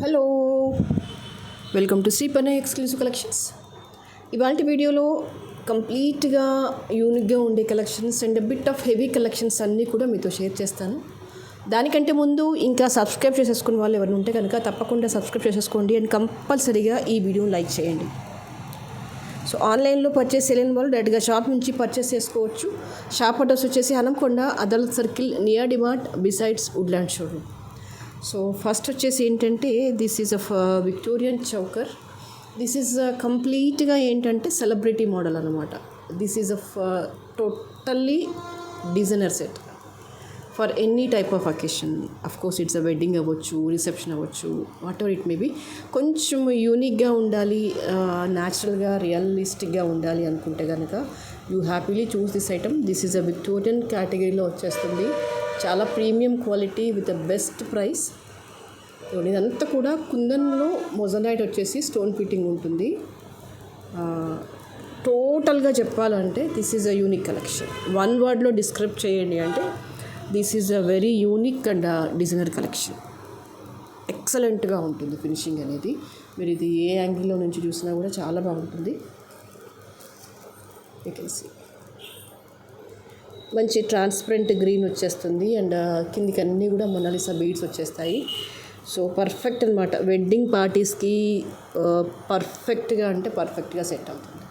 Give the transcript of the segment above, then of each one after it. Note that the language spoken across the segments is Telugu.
Hello, welcome to Sripanna exclusive collections. ఇవాళ వీడియోలో కంప్లీట్గా యూనిక్గా ఉండే collections and bit of heavy collections అన్నీ కూడా మీతో షేర్ చేస్తాను. దానికంటే ముందు ఇంకా సబ్స్క్రైబ్ చేసేసుకున్న వాళ్ళు ఎవరైనా ఉంటే కనుక తప్పకుండా సబ్స్క్రైబ్ చేసేసుకోండి అండ్ కంపల్సరీగా ఈ వీడియోని లైక్ చేయండి. సో ఆన్లైన్లో పర్చేస్ చేయలేని వాళ్ళు డైరెక్ట్గా షాప్ నుంచి పర్చేస్ చేసుకోవచ్చు. షాప్ అడ్రస్ వచ్చేసి Hanamkonda Adalat circle near DMart besides Woodland showroom. So first వచ్చేసి ఏంటంటే this is of Victorian choker. This is కంప్లీట్గా ఏంటంటే సెలబ్రిటీ మోడల్ అనమాట. This is of totally designer set for any type of occasion. Of course it's a wedding అవ్వచ్చు, రిసెప్షన్ అవ్వచ్చు, whatever it may be. కొంచెం యూనిక్గా ఉండాలి, న్యాచురల్గా రియలిస్టిక్గా ఉండాలి అనుకుంటే కనుక you happily choose this item. This is a Victorian కేటగిరీలో వచ్చేస్తుంది. చాలా premium quality with the best price. ఇదంతా కూడా కుందన్లో మొజనైట్ వచ్చేసి స్టోన్ ఫిట్టింగ్ ఉంటుంది. టోటల్గా చెప్పాలంటే this is a unique collection. One వర్డ్లో డిస్క్రైబ్ చేయండి అంటే this is a very unique and designer collection. ఎక్సలెంట్గా ఉంటుంది ఫినిషింగ్ అనేది. మీరు ఇది ఏ యాంగిల్లో నుంచి చూసినా కూడా చాలా బాగుంటుంది. యూ కెన్ సీ మంచి ట్రాన్స్పరెంట్ గ్రీన్ వచ్చేస్తుంది అండ్ కిందికి అన్నీ కూడా మొనాలిసా బీడ్స్ వచ్చేస్తాయి. సో పర్ఫెక్ట్ అనమాట. వెడ్డింగ్ పార్టీస్కి పర్ఫెక్ట్గా అంటే పర్ఫెక్ట్గా సెట్ అవుతుంది.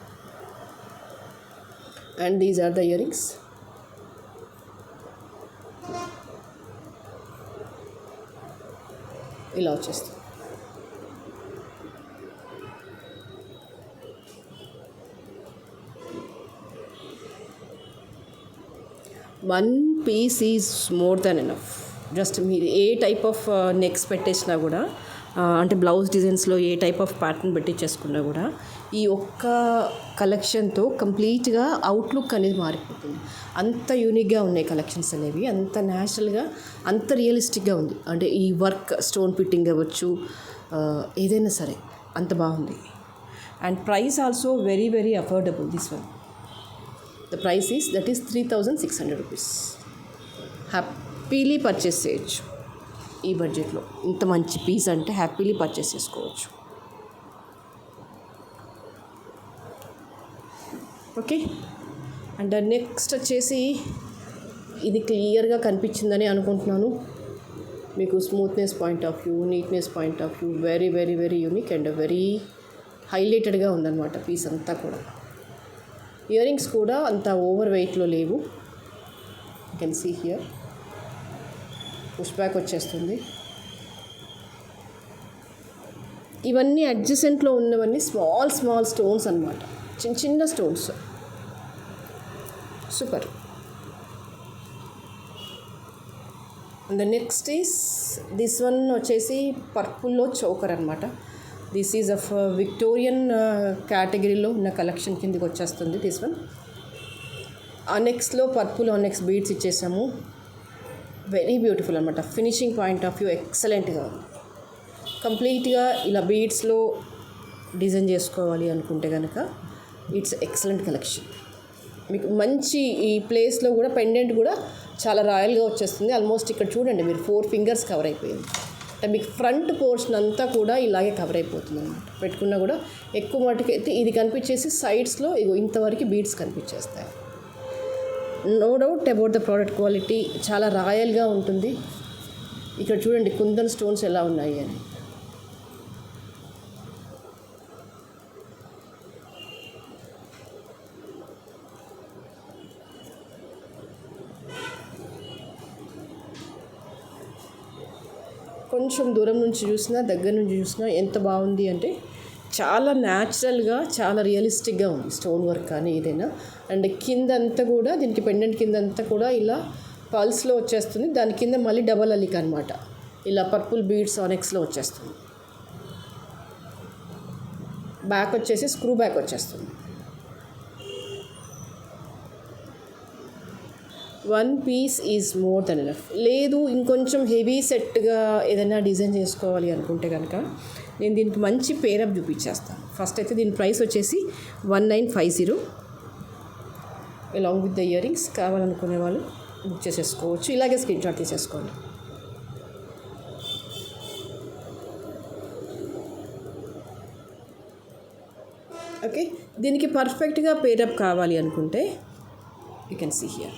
And these are the ear rings. ఇలా వచ్చేస్తుంది. One piece is more than enough. Just మీరు ఏ టైప్ ఆఫ్ నెక్స్ పెట్టేసినా కూడా, అంటే బ్లౌజ్ డిజైన్స్లో ఏ టైప్ ఆఫ్ ప్యాటర్న్ పెట్టించేసుకున్నా కూడా ఈ ఒక్క కలెక్షన్తో కంప్లీట్గా అవుట్లుక్ అనేది మారిపోతుంది. అంత యూనిక్గా ఉన్నాయి కలెక్షన్స్ అనేవి. అంత న్యాచురల్గా, అంత రియలిస్టిక్గా ఉంది. అంటే ఈ వర్క్ స్టోన్ ఫిట్టింగ్ అవ్వచ్చు, ఏదైనా సరే అంత బాగుంది. And price also very very affordable. This one the price is 3,600 rupees. Happily purchase చేయొచ్చు. ఈ బడ్జెట్లో ఇంత మంచి పీస్ అంటే హ్యాపీలీ పర్చేస్ చేసుకోవచ్చు. ఓకే. అండ్ నెక్స్ట్ వచ్చేసి ఇది క్లియర్గా కనిపించిందని అనుకుంటున్నాను మీకు. Smoothness point of view, neatness point of view very very very unique and very హైలైటెడ్గా ఉందన్నమాట పీస్ అంతా కూడా. ఇయర్ రింగ్స్ కూడా అంత ఓవర్ వెయిట్లో లేవు. You can see here push back వచ్చేస్తుంది. ఇవన్నీ అడ్జసెంట్లో ఉన్నవన్నీ స్మాల్ స్మాల్ స్టోన్స్ అనమాట, చిన్న చిన్న stones. Super. And next is this one వచ్చేసి పర్పుల్లో చోకర్ అనమాట. దిస్ ఈజ్ ఆఫ్ విక్టోరియన్ కేటగిరీలో ఉన్న కలెక్షన్ కిందకి వచ్చేస్తుంది దిస్ వన్. ఆనెక్స్లో పర్పుల్ ఆనెక్స్ బీడ్స్ ఇచ్చేసాము. వెరీ బ్యూటిఫుల్ అనమాట. ఫినిషింగ్ పాయింట్ ఆఫ్ వ్యూ ఎక్సలెంట్గా ఉంది. కంప్లీట్గా ఇలా బీడ్స్లో డిజైన్ చేసుకోవాలి అనుకుంటే కనుక ఇట్స్ ఎక్సలెంట్ కలెక్షన్. మీకు మంచి ఈ ప్లేస్లో కూడా పెండెంట్ కూడా చాలా రాయల్గా వచ్చేస్తుంది. ఆల్మోస్ట్ ఇక్కడ చూడండి మీరు 4 ఫింగర్స్ కవర్ అయిపోయింది. అంటే మీకు ఫ్రంట్ పోర్షన్ అంతా కూడా ఇలాగే కవర్ అయిపోతుంది అనమాట. పెట్టుకున్నా కూడా ఎక్కువ మటుకు అయితే ఇది కనిపించేసి సైడ్స్లో ఇగో ఇంతవరకు బీడ్స్ కనిపించేస్తాయి. No doubt about the product quality చాలా రాయల్గా ఉంటుంది. ఇక్కడ చూడండి కుందన్ స్టోన్స్ ఎలా ఉన్నాయి అని. కొంచెం దూరం నుంచి చూసినా దగ్గర నుంచి చూసినా ఎంత బాగుంది అంటే చాలా న్యాచురల్గా, చాలా రియలిస్టిక్గా ఉంది స్టోన్ వర్క్ కానీ ఏదైనా. అండ్ కిందంతా కూడా దీనికి పెండెంట్ కిందంతా కూడా ఇలా పల్స్లో వచ్చేస్తుంది. దాని కింద మళ్ళీ డబల్ అలిక్ అనమాట. ఇలా పర్పుల్ బీడ్స్ ఆనెక్స్లో వచ్చేస్తుంది. బ్యాక్ వచ్చేసి స్క్రూ బ్యాక్ వచ్చేస్తుంది. One piece is more than enough. లేదు ఇంకొంచెం హెవీ సెట్గా ఏదైనా డిజైన్ చేసుకోవాలి అనుకుంటే కనుక నేను దీనికి మంచి పేరప్ చూపించేస్తాను. ఫస్ట్ అయితే దీని ప్రైస్ వచ్చేసి 1950 along with the ear rings. కావాలనుకునే వాళ్ళు బుక్ చేసేసుకోవచ్చు. ఇలాగే స్క్రీన్ షాట్ తీసేసుకోండి. ఓకే, దీనికి పర్ఫెక్ట్గా పేరప్ కావాలి అనుకుంటే you can see here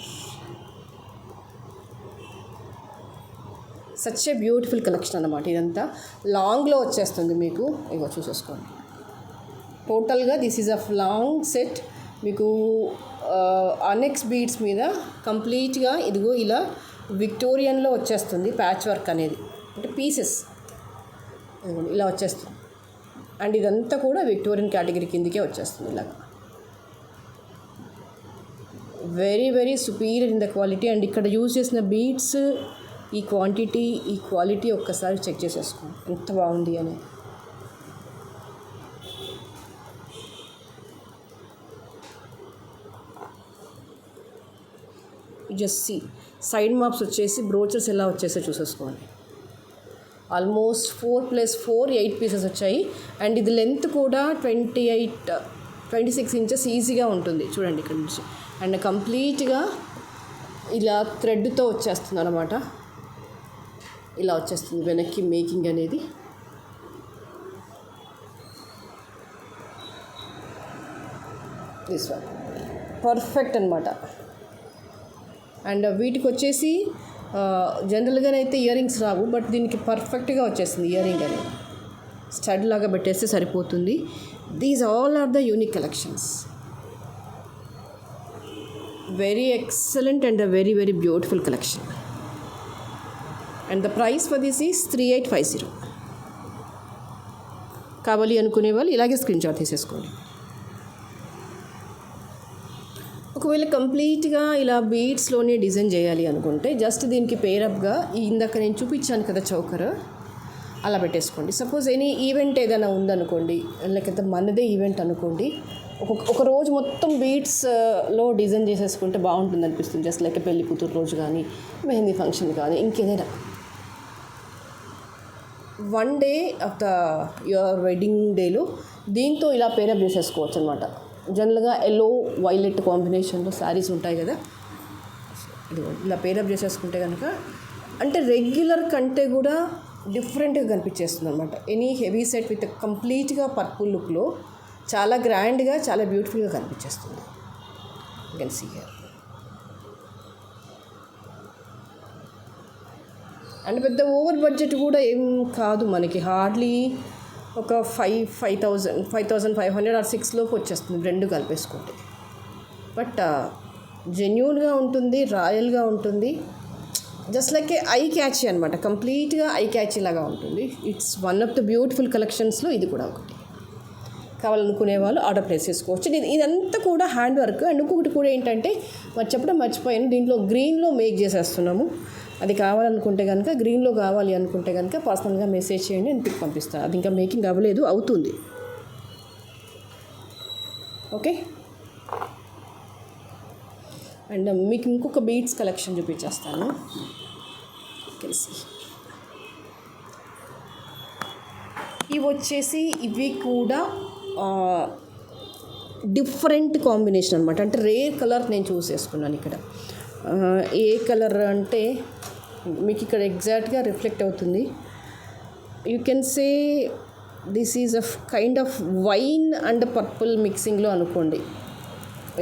such a beautiful collection అన్నమాట. ఇదంతా లాంగ్లో వచ్చేస్తుంది మీకు. ఇగో చూసేసుకోండి, టోటల్గా this is a long set. మీకు అనెక్స్ బీడ్స్ మీద కంప్లీట్గా ఇదిగో ఇలా విక్టోరియన్లో వచ్చేస్తుంది ప్యాచ్ వర్క్ అనేది, అంటే పీసెస్ ఇలా వచ్చేస్తుంది. అండ్ ఇదంతా కూడా విక్టోరియన్ కేటగిరీ కిందకే వచ్చేస్తుంది ఇలాగా. Very very superior in the quality. And ఇక్కడ యూజ్ చేసిన బీడ్స్, ఈ క్వాంటిటీ, ఈ క్వాలిటీ ఒక్కసారి చెక్ చేసేసుకోండి ఎంత బాగుంది అనేది. జస్ట్ సి సైడ్ మాప్స్ వచ్చేసి బ్రోచర్స్ ఎలా వచ్చేసాయో చూసేసుకోండి. ఆల్మోస్ట్ 4+4 8 పీసెస్ వచ్చాయి. అండ్ ఇది లెంత్ కూడా 26 ఇంచెస్ ఈజీగా ఉంటుంది చూడండి ఇక్కడ నుంచి. అండ్ కంప్లీట్గా ఇలా థ్రెడ్తో వచ్చేస్తుంది అనమాట. ఇలా వచ్చేస్తుంది వెనక్కి మేకింగ్ అనేది. దిస్ వన్ పర్ఫెక్ట్ అనమాట. అండ్ వీటికి వచ్చేసి జనరల్గానైతే ఇయర్ రింగ్స్ రావు, బట్ దీనికి పర్ఫెక్ట్గా వచ్చేసింది ఇయర్ రింగ్ అనేది. స్టడ్ లాగా పెట్టేస్తే సరిపోతుంది. These all are the unique collections. Very excellent and very very beautiful collection. And the price for this is 3850. కావాలి అనుకునే వాళ్ళు ఇలాగే స్క్రీన్ షాట్ తీసేసుకోండి. ఒకవేళ కంప్లీట్గా ఇలా బీడ్స్లోనే డిజైన్ చేయాలి అనుకుంటే జస్ట్ దీనికి పేరప్గా ఇందాక నేను చూపించాను కదా చౌకర్, అలా పెట్టేసుకోండి. సపోజ్ ఎనీ ఈవెంట్ ఏదైనా ఉందనుకోండి, లేకపోతే మనదే ఈవెంట్ అనుకోండి, ఒక రోజు మొత్తం బీడ్స్లో డిజైన్ చేసేసుకుంటే బాగుంటుంది అనిపిస్తుంది. జస్ట్ లైక్ పెళ్లి కూతురు రోజు కానీ, మెహందీ ఫంక్షన్ కానీ, ఇంకేదైనా one day of the your wedding డేలో దీంతో ఇలా పేరప్ చేసేసుకోవచ్చు అనమాట. జనరల్గా ఎల్లో వైలెట్ కాంబినేషన్లో శారీస్ ఉంటాయి కదా, ఇది ఇలా పేరప్ చేసేసుకుంటే కనుక అంటే రెగ్యులర్ కంటే కూడా డిఫరెంట్గా కనిపించేస్తుంది అనమాట. ఎనీ హెవీ సెట్ విత్ కంప్లీట్గా పర్పుల్ లుక్లో చాలా గ్రాండ్గా, చాలా బ్యూటిఫుల్గా కనిపించేస్తుంది. You can see here. And పెద్ద ఓవర్ బడ్జెట్ కూడా ఏం కాదు మనకి. హార్డ్లీ ఒక 5,500 ఆర్ 6 లోపు వచ్చేస్తుంది రెండు కలిపేసుకుంటే. బట్ జెన్యూన్గా ఉంటుంది, రాయల్గా ఉంటుంది. Just like a eye catchy అనమాట. కంప్లీట్గా ఐ క్యాచీ లాగా ఉంటుంది. It's one of the beautiful కలెక్షన్స్లో ఇది కూడా ఒకటి. కావాలనుకునే వాళ్ళు ఆర్డర్ ప్లేస్ చేసుకోవచ్చు. ఇదంతా కూడా హ్యాండ్ వర్క్. అండ్ ఇంకొకటి కూడా ఏంటంటే చెప్పడం మర్చిపోయాను, దీంట్లో గ్రీన్లో మేక్ చేసేస్తున్నాము. అది కావాలనుకుంటే కనుక, గ్రీన్లో కావాలి అనుకుంటే కనుక పర్సనల్గా మెసేజ్ చేయండి, నేను పిక్ పంపిస్తాను. అది ఇంకా మేకింగ్ అవ్వలేదు, అవుతుంది. ఓకే. అండ్ మీకు ఇంకొక బీడ్స్ కలెక్షన్ చూపించేస్తాను. కలిసి ఇవి వచ్చేసి ఇవి కూడా డిఫరెంట్ కాంబినేషన్ అనమాట. అంటే రేర్ కలర్ నేను చూస్ చేసుకున్నాను ఇక్కడ. ఏ కలర్ అంటే మీకు ఇక్కడ ఎగ్జాక్ట్గా రిఫ్లెక్ట్ అవుతుంది. You can say this is a kind of wine and purple మిక్సింగ్లో అనుకోండి.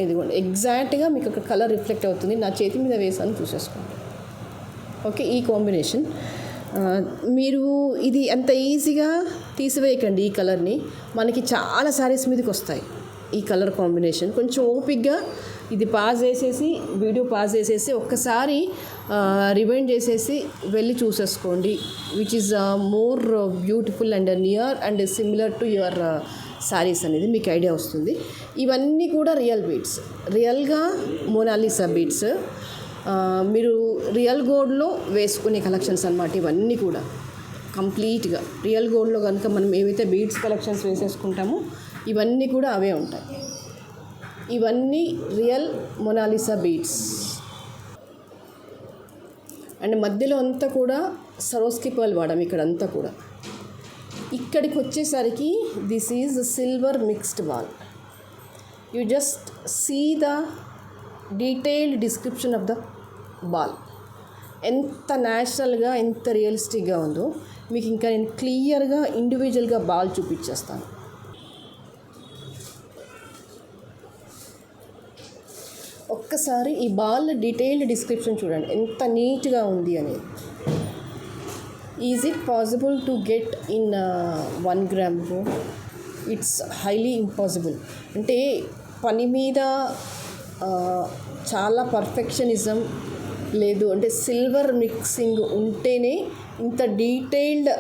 ఇదిగోండి ఎగ్జాక్ట్గా మీకు ఒక కలర్ రిఫ్లెక్ట్ అవుతుంది. నా చేతి మీద వేసాను, చూసేసుకోండి. ఓకే, ఈ కాంబినేషన్ మీరు ఇది అంత ఈజీగా తీసివేయకండి. ఈ కలర్ని మనకి చాలా శారీస్ మీదకి వస్తాయి ఈ కలర్ కాంబినేషన్. కొంచెం ఓపిక్గా ఇది పాజ్ చేసేసి, వీడియో పాజ్ చేసేసి ఒక్కసారి రివైండ్ చేసేసి వెళ్ళి చూసేసుకోండి. Which is more beautiful and near and similar to your saris అనేది మీకు ఐడియా వస్తుంది. ఇవన్నీ కూడా రియల్ బీడ్స్, రియల్గా మోనాలిసా బీడ్స్. మీరు రియల్ గోల్డ్లో వేసుకునే కలెక్షన్స్ అన్నమాట. ఇవన్నీ కూడా కంప్లీట్గా రియల్ గోల్డ్లో కనుక మనం ఏవైతే బీడ్స్ కలెక్షన్స్ వేసేసుకుంటామో ఇవన్నీ కూడా అవే ఉంటాయి. ఇవన్నీ రియల్ మొనాలిసా బీడ్స్. అండ్ మధ్యలో అంతా కూడా సరోస్కి పర్ల్ వాడాం ఇక్కడంతా కూడా. ఇక్కడికి వచ్చేసరికి this is silver mixed ball. You just see the detailed description of the ball. ఎంత న్యాచురల్గా, ఎంత రియలిస్టిక్గా ఉందో మీకు ఇంకా నేను క్లియర్గా ఇండివిజువల్గా బాల్ చూపించేస్తాను. ఒక్కసారి ఈ బాల్ డీటెయిల్డ్ డిస్క్రిప్షన్ చూడండి ఎంత నీట్గా ఉంది అనేది. Is it possible to get in 1 gram? It's highly impossible. అంటే పని మీద చాలా పర్ఫెక్షనిజం లేదు అంటే సిల్వర్ మిక్సింగ్ ఉంటేనే ఇంత డీటెయిల్డ్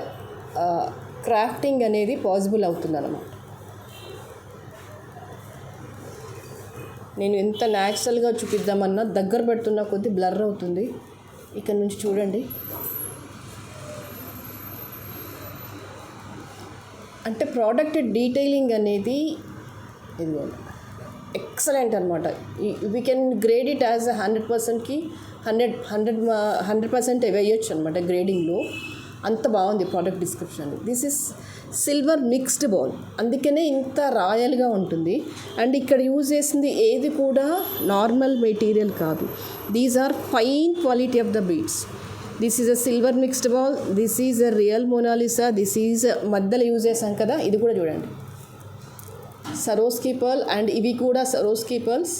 క్రాఫ్టింగ్ అనేది పాసిబుల్ అవుతుందన్నమాట. నేను ఎంత న్యాచురల్గా చూపిద్దామన్నా దగ్గర పెడుతున్న కొద్దీ బ్లర్ అవుతుంది. ఇక్కడ నుంచి చూడండి, అంటే ప్రోడక్ట్ డీటెయిలింగ్ అనేది ఇదిగోండి ఎక్సలెంట్ అనమాట. We can grade it as 100%కి 100% వేయచ్చు అనమాట గ్రేడింగ్లో. అంత బాగుంది product description. This is silver mixed bowl, అందుకనే ఇంత రాయల్గా ఉంటుంది. అండ్ ఇక్కడ యూజ్ చేసింది ఏది కూడా నార్మల్ మెటీరియల్ కాదు. These are fine quality of the beads. This is a silver mixed ball, this is a real Mona Lisa, this is మధ్యలో యూజ్ చేసాం కదా, ఇది కూడా చూడండి సరోస్కీ పర్ల్. అండ్ ఇవి కూడా సరోస్కీ పర్ల్స్.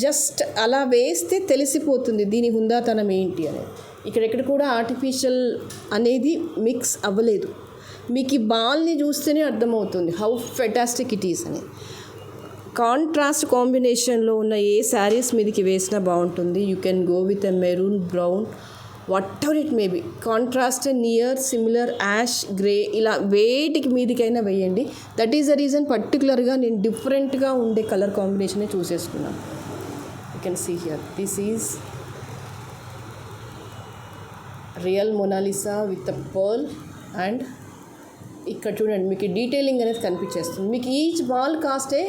జస్ట్ అలా వేస్తే తెలిసిపోతుంది దీని హుందాతనం ఏంటి అనేది. ఇక్కడెక్కడ కూడా ఆర్టిఫిషియల్ అనేది మిక్స్ అవ్వలేదు. మీకు ఈ బాల్ని చూస్తేనే అర్థమవుతుంది హౌ ఫెటాస్టిక్ ఇట్ ఈస్ అని. కాంట్రాస్ట్ కాంబినేషన్లో ఉన్న ఏ శారీస్ మీదకి వేసినా బాగుంటుంది. You can go with a maroon, brown, whatever it may be. Contrast, near, similar, ash, grey, ఇలా వేటికి మీదికైనా వేయండి. దట్ ఈస్ ద రీజన్ పర్టికులర్గా నేను డిఫరెంట్గా ఉండే కలర్ కాంబినేషనే చూసేసుకున్నాను. You can see here this is real Mona Lisa with a pearl. And ఇక్కడ చూడండి మీకు డీటెయిలింగ్ అనేది కనిపించేస్తుంది. మీకు ఈచ్ బాల్ కాస్టే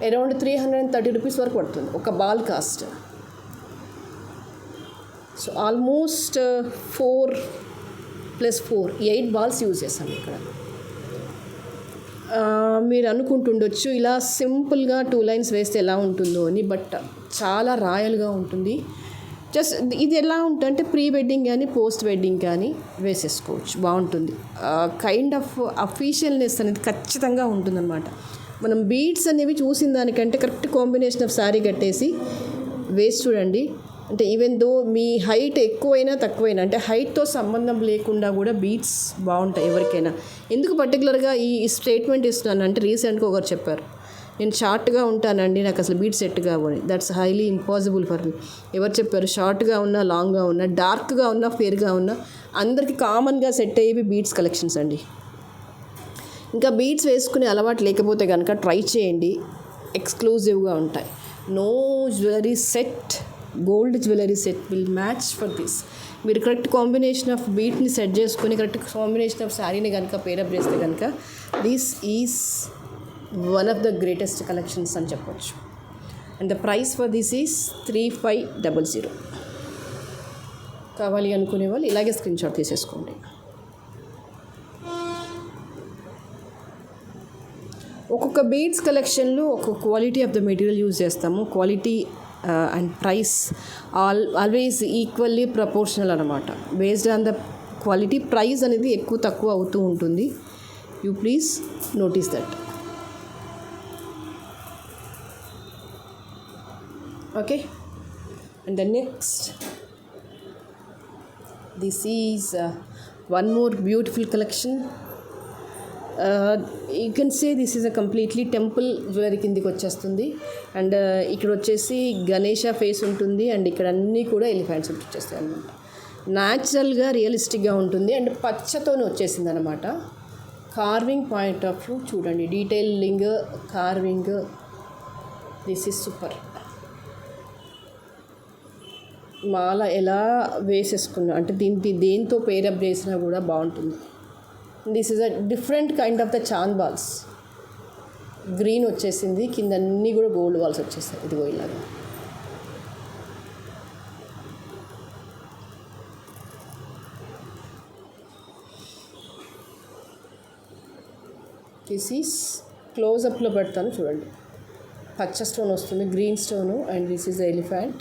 అరౌండ్ 330 రూపీస్ వరకు పడుతుంది ఒక ball cost. So almost 4 + 4 8 balls use చేస్తాం ఇక్కడ. మీరు అనుకుంటుండొచ్చు ఇలా సింపుల్గా 2 లైన్స్ వేస్తే ఎలా ఉంటుందో అని, బట్ చాలా రాయల్గా ఉంటుంది. జస్ట్ ఇది ఎలా ఉంటుందంటే ప్రీ వెడ్డింగ్ కానీ పోస్ట్ వెడ్డింగ్ కానీ వేసేసుకోవచ్చు, బాగుంటుంది. కైండ్ ఆఫ్ అఫీషియల్నెస్ అనేది ఖచ్చితంగా ఉంటుందన్నమాట. మనం బీడ్స్ అనేవి చూసిన దానికంటే కరెక్ట్ కాంబినేషన్ ఆఫ్ శారీ కట్టేసి వేసి చూడండి. అంటే ఈవెన్ దో మీ హైట్ ఎక్కువైనా తక్కువైనా, అంటే హైట్తో సంబంధం లేకుండా కూడా బీడ్స్ బాగుంటాయి ఎవరికైనా. ఎందుకు పర్టికులర్గా ఈ స్టేట్మెంట్ ఇస్తున్నాను అంటే రీసెంట్గా ఒకరు చెప్పారు, నేను షార్ట్గా ఉంటానండి, నాకు అసలు బీట్ సెట్ కావాలి. That's highly impossible for me. ఎవరు చెప్పారు? షార్ట్గా ఉన్నా, లాంగ్గా ఉన్నా, డార్క్గా ఉన్నా, ఫేర్గా ఉన్నా అందరికీ కామన్గా సెట్ అయ్యేవి బీడ్స్ కలెక్షన్స్ అండి. ఇంకా బీడ్స్ వేసుకునే అలవాటు లేకపోతే కనుక ట్రై చేయండి, ఎక్స్క్లూజివ్గా ఉంటాయి. No jewellery set, gold jewellery set will match for this. మీరు కరెక్ట్ కాంబినేషన్ ఆఫ్ బీట్ని సెట్ చేసుకుని కరెక్ట్ కాంబినేషన్ ఆఫ్ శారీని కనుక పేరప్ చేస్తే కనుక this is one of the greatest collections అని చెప్పొచ్చు. And the price for this is 3500. కావాలి అనుకునే వాళ్ళు ఇలాగే స్క్రీన్ షాట్ తీసేసుకోండి. ఒక్కొక్క బీడ్స్ కలెక్షన్లో ఒక్కొక్క quality of the material use చేస్తాము. Quality and price always equally proportional అనమాట. Based on the quality price అనేది ఎక్కువ తక్కువ అవుతూ ఉంటుంది. You please notice that. Okay, and the next, this is one more beautiful collection. You can say this is a completely temple jewelry కిందికి వచ్చేస్తుంది. అండ్ ఇక్కడ వచ్చేసి గణేష ఫేస్ ఉంటుంది. అండ్ ఇక్కడ అన్నీ కూడా ఎలిఫెంట్స్ వచ్చేస్తాయి అనమాట. న్యాచురల్గా రియలిస్టిక్గా ఉంటుంది. అండ్ పచ్చతోనే వచ్చేసింది అనమాట. కార్వింగ్ పాయింట్ ఆఫ్ వ్యూ చూడండి, detailing, carving, this is super. మాల ఎలా వేసేసుకున్నా అంటే దేంతో పేరప్ చేసినా కూడా బాగుంటుంది. This is a different kind of the చాంద్ బాల్స్. గ్రీన్ వచ్చేసింది, కింద అన్నీ కూడా గోల్డ్ బాల్స్ వచ్చేస్తాయి. ఇదిగో ఇలాగా. దిస్ ఈజ్ క్లోజప్లో పెడతాను చూడండి. పచ్చ స్టోన్ వస్తుంది, green stone. And this is elephant.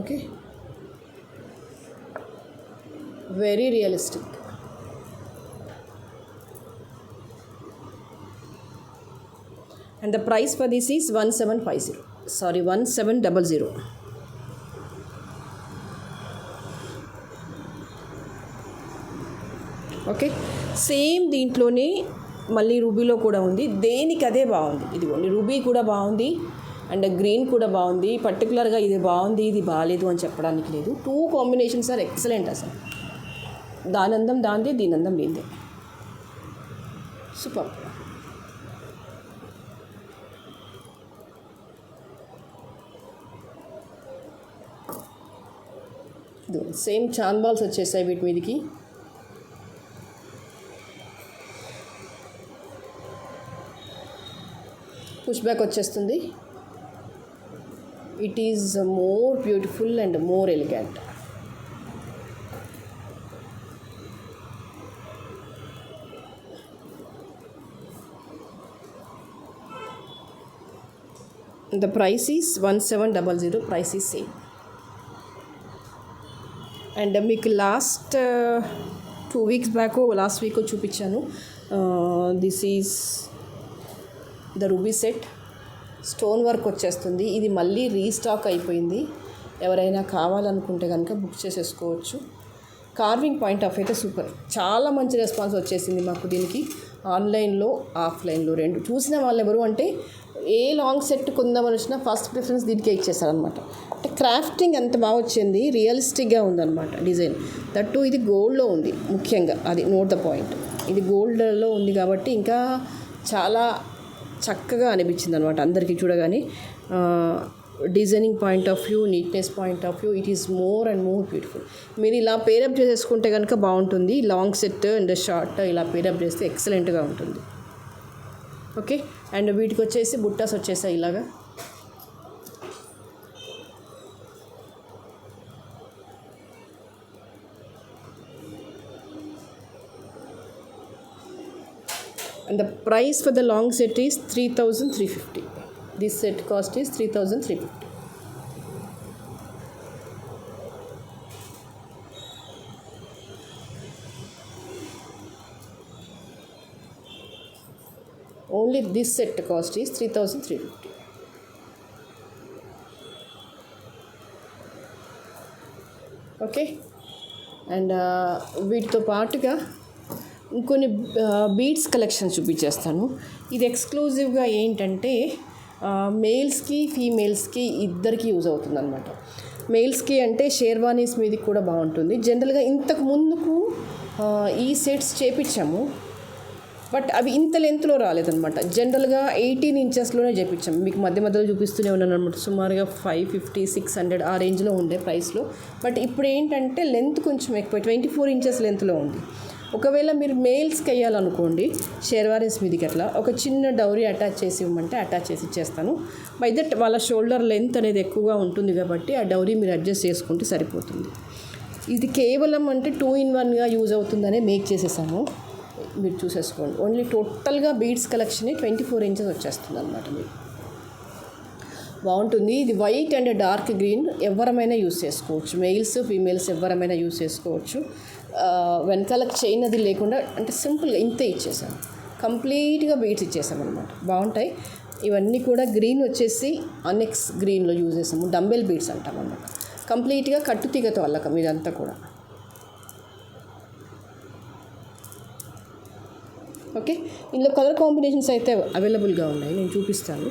Okay, very realistic. And the price for this is 1750. Sorry, 1700. Okay, same దీంట్లోనే మళ్ళీ రూబీలో కూడా ఉంది. దేనికి అదే బాగుంది. ఇదిగోండి, రూబీ కూడా బాగుంది అండ్ గ్రీన్ కూడా బాగుంది. పర్టికులర్గా ఇది బాగుంది ఇది బాగాలేదు అని చెప్పడానికి లేదు. 2 కాంబినేషన్స్ ఆర్ ఎక్సలెంట్. అసలు దానందం దాందే, దీనందం దీందే. సూపర్. సేమ్ చాన్ బాల్స్ వచ్చేసాయి వీటి మీదకి. పుష్ బ్యాక్ వచ్చేస్తుంది. It is more beautiful and more elegant. The price is 1700. Price is same. And మీకు last 2 weeks back last week చూపించాను. This is the ruby set. Stone work వచ్చేస్తుంది. ఇది మళ్ళీ రీస్టాక్ అయిపోయింది. ఎవరైనా కావాలనుకుంటే కనుక బుక్ చేసేసుకోవచ్చు. కార్వింగ్ పాయింట్ ఆఫ్ అయితే సూపర్. చాలా మంచి రెస్పాన్స్ వచ్చేసింది మాకు దీనికి. ఆన్లైన్లో ఆఫ్లైన్లో రెండు. చూసిన వాళ్ళు ఎవరు అంటే ఏ లాంగ్ సెట్ కొందామని వచ్చినా ఫస్ట్ ప్రిఫరెన్స్ దీనికే ఇచ్చేసారనమాట. అంటే క్రాఫ్టింగ్ అంత బాగా వచ్చింది. రియలిస్టిక్గా ఉందన్నమాట డిజైన్. దట్టు ఇది గోల్డ్లో ఉంది ముఖ్యంగా. అది నోట్ ద పాయింట్. ఇది గోల్డ్లో ఉంది కాబట్టి ఇంకా చాలా చక్కగా అనిపించింది అనమాట అందరికీ చూడగానే. Designing point of view, neatness point of view, it is more and more beautiful. మీరు ఇలా పేరప్ చేసేసుకుంటే కనుక బాగుంటుంది. లాంగ్ సెట్ అండ్ షార్ట్ ఇలా పేరప్ చేస్తే ఎక్సలెంట్గా ఉంటుంది. ఓకే, అండ్ వీటికి వచ్చేసి బుట్టాస్ వచ్చేసాయి ఇలాగా. And the price for the long set is 3350. This set cost is 3350. Only this set cost is 3350. Okay, and వీటితో పాటుగా ఇంకొన్ని బీడ్స్ కలెక్షన్ చూపించేస్తాను. ఇది ఎక్స్క్లూజివ్గా ఏంటంటే మేల్స్కి ఫీమేల్స్కి ఇద్దరికి యూజ్ అవుతుంది అనమాట. మేల్స్కి అంటే షేర్వానీస్ మీదకి కూడా బాగుంటుంది. జనరల్గా ఇంతకు ముందుకు ఈ సెట్స్ చేపించాము, బట్ అవి ఇంత లెంత్లో రాలేదన్నమాట. జనరల్గా 18 ఇంచెస్లోనే చేపించాము. మీకు మధ్య మధ్యలో చూపిస్తూనే ఉన్నాను అనమాట. సుమారుగా 550, 600 ఆ రేంజ్లో ఉండే ప్రైస్లో. బట్ ఇప్పుడు ఏంటంటే లెంత్ కొంచెం ఎక్కువ, 24 ఇంచెస్ లెంత్లో ఉంది. ఒకవేళ మీరు మేల్స్కి వేయాలనుకోండి షేర్వానీస్ మీదకి అట్లా ఒక చిన్న డౌరీ అటాచ్ చేసి ఇవ్వమంటే అటాచ్ చేసి ఇచ్చేస్తాను. బై దట్ వాళ్ళ షోల్డర్ లెంత్ అనేది ఎక్కువగా ఉంటుంది కాబట్టి ఆ డౌరీ మీరు అడ్జస్ట్ చేసుకుంటే సరిపోతుంది. ఇది కేవలం అంటే 2-in-1గా యూజ్ అవుతుందనే మేక్ చేసేసాము. మీరు చూసేసుకోండి. ఓన్లీ టోటల్గా బీడ్స్ కలెక్షన్ 24 ఇంచెస్ వచ్చేస్తుంది అనమాట. మీరు బాగుంటుంది. ఇది వైట్ అండ్ డార్క్ గ్రీన్ ఎవరమైనా యూజ్ చేసుకోవచ్చు. మెయిల్స్ ఫీమేల్స్ ఎవరమైనా యూజ్ చేసుకోవచ్చు. వెనకాల చైన్ అది లేకుండా అంటే సింపుల్గా ఇంతే ఇచ్చేసాము. కంప్లీట్గా బీడ్స్ ఇచ్చేసాం అనమాట. బాగుంటాయి. ఇవన్నీ కూడా గ్రీన్ వచ్చేసి అనెక్స్ గ్రీన్లో యూజ్ చేసాము. డంబెల్ బీడ్స్ అంటాం అన్నమాట. కంప్లీట్గా కట్టుతీగతో అల్లకం ఇదంతా కూడా. ఓకే, ఇందులో కలర్ కాంబినేషన్స్ అయితే అవైలబుల్గా ఉన్నాయి, నేను చూపిస్తాను.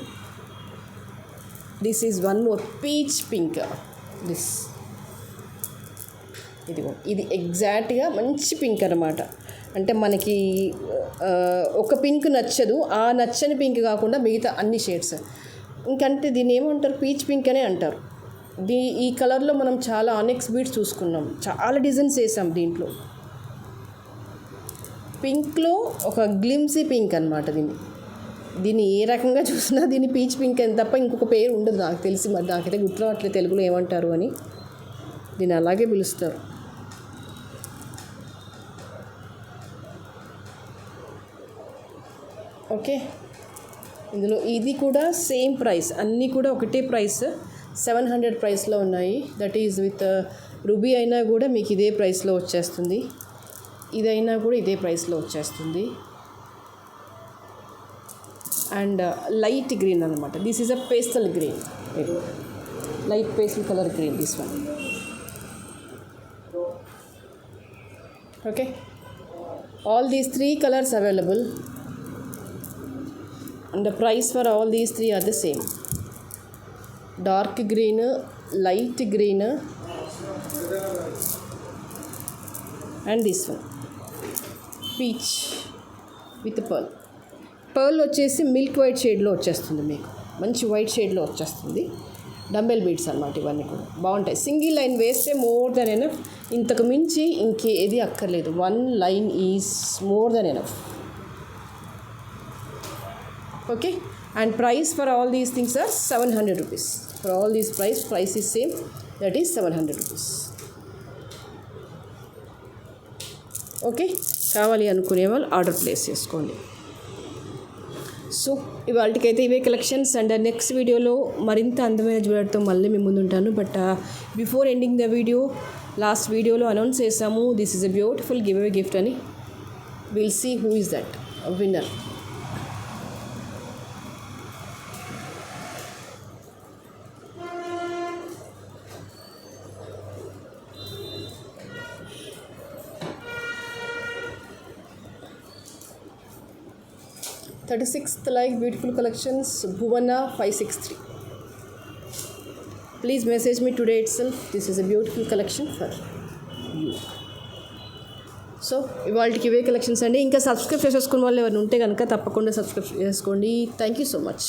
This is one more peach pink. ఇది ఎగ్జాక్ట్గా మంచి పింక్ అనమాట. అంటే మనకి ఒక పింక్ నచ్చదు, ఆ నచ్చని పింక్ కాకుండా మిగతా అన్ని షేడ్స్. ఇంకంటే దీన్ని ఏమంటారు, పీచ్ పింక్ అనే అంటారు. ఈ కలర్లో మనం చాలా ఆనెక్స్ బీడ్స్ చూసుకున్నాం, చాలా డిజైన్స్ వేసాం దీంట్లో. పింక్లో ఒక గ్లిమ్సీ పింక్ అనమాట. దీన్ని ఏ రకంగా చూసినా దీన్ని పీచ్ పింక్ అని తప్ప ఇంకొక పేరు ఉండదు నాకు తెలిసి. మరి నాకైతే గుర్తురావట్లేదు తెలుగులో ఏమంటారు అని. దీన్ని అలాగే పిలుస్తారు. ఓకే, ఇందులో ఇది కూడా సేమ్ ప్రైస్, అన్నీ కూడా ఒకటే ప్రైస్. 700 ప్రైస్లో ఉన్నాయి. దట్ ఈజ్ విత్ రూబీ అయినా కూడా మీకు ఇదే ప్రైస్లో వచ్చేస్తుంది. ఇదైనా కూడా ఇదే ప్రైస్లో వచ్చేస్తుంది. అండ్ లైట్ గ్రీన్ అనమాట. This is a pastel green, light pastel colour green, this one. Okay, all these 3 colors available and the price for all these 3 are the same. Dark green, light green and this one peach with pearl. Pearl వచ్చేసి మిల్క్ వైట్ షేడ్లో వచ్చేస్తుంది, మీకు మంచి వైట్ షేడ్లో వచ్చేస్తుంది. డంబెల్ బీడ్స్ అన్నమాట ఇవన్నీ కూడా బాగుంటాయి. సింగిల్ లైన్ వేస్తే మోర్ దెన్ ఎనఫ్. ఇంతకు మించి ఇంకేది అక్కర్లేదు. 1 line is more than enough. Okay, and price for all these things are 700 rupees. For all these price is same, that is 700 rupees. Okay, కావాలి అనుకునే వాళ్ళు ఆర్డర్ ప్లేస్ చేసుకోండి. సో ఇవాళకైతే ఇవే కలెక్షన్స్. అండ్ నెక్స్ట్ వీడియోలో మరింత అందమైన జ్యువెలరీతో మళ్ళీ మీ ముందు ఉంటాను. But before ending the video, last వీడియోలో అనౌన్స్ చేసాము this is a beautiful give away gift అని. Will see who is that winner. Thirty-sixth like beautiful collections, Bhuvana 563. Please message me today itself. This is a beautiful collection for you. So ఇవాళకి ఇవే కలెక్షన్స్ అండి. ఇంకా సబ్స్క్రైబ్ చేసేసుకున్న వాళ్ళు ఎవరైనా ఉంటే కనుక తప్పకుండా సబ్స్క్రైబ్ చేసుకోండి. Thank you so much.